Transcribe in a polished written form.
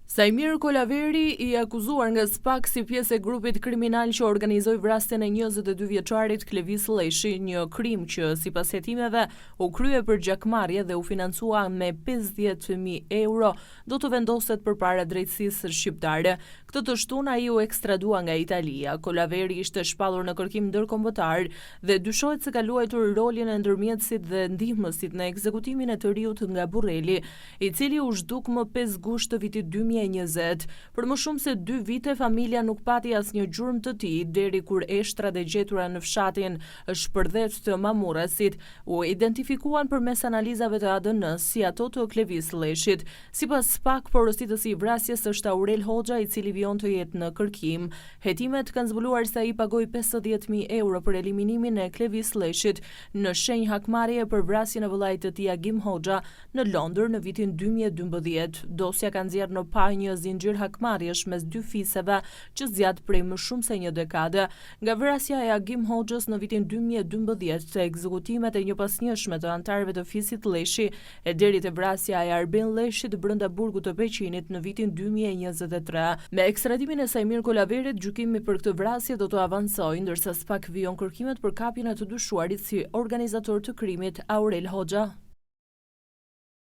Sajmir Kolaveri, i akuzuar nga SPAK si pjesë e grupit kriminal që organizoi vrasjen e 22 vjeçarit Klevis Lleshi, një krim që sipas hetimeve u krye për gjakmarrje dhe u financua me 50.000 euro, do të vendoset përpara drejtësisë shqiptare. Këtë të shtunë ai u ekstradua nga Italia. Kolaveri ishte shpallur në kërkim ndërkombëtar dhe dyshohet se ka luajtur rolin e ndërmjetësit dhe ndihmësit në ekzekutimin e të riut nga Burreli, i cili u zhduk më 5 gusht të vitit 2020. Për më shumë se 2 vite, familja nuk pati asnjë gjurmë të tij, deri kur eshtrat e gjetura në fshatin shpërndhet të Mamurasit u identifikuan përmes analizave të ADN-s si ato të Klevis Lleshit. Sipas SPAK, porositësi i vrasjes është Aurel Hoxha, i cili vion të jetë në kërkim. Hetimet kanë zbuluar se ai pagoi 50.000 euro për eliminimin e Klevis Lleshit në shenjë hakmarrje për vrasjen e vëllait të tij Agim Hoxha në Londër në vitin 2012. Dosja ka nxjerrë në pa një zinxhir hakmarrjesh mes dy fiseve që zgjat prej më shumë se një dekade. Nga vrasja e Agim Hoxhës në vitin 2012 të ekzekutimet e njëpasnjëshme të antarëve të fisit Lleshi e deri te vrasja e Arben Lleshit brenda burgut të Peqinit në vitin 2023. Me ekstradimin e Sajmir Kolaverit, gjykimi për këtë vrasje do të avancojë, ndërsa SPAK vijon kërkimet për kapjen e të dyshuarit si organizator të krimit Aurel Hoxha.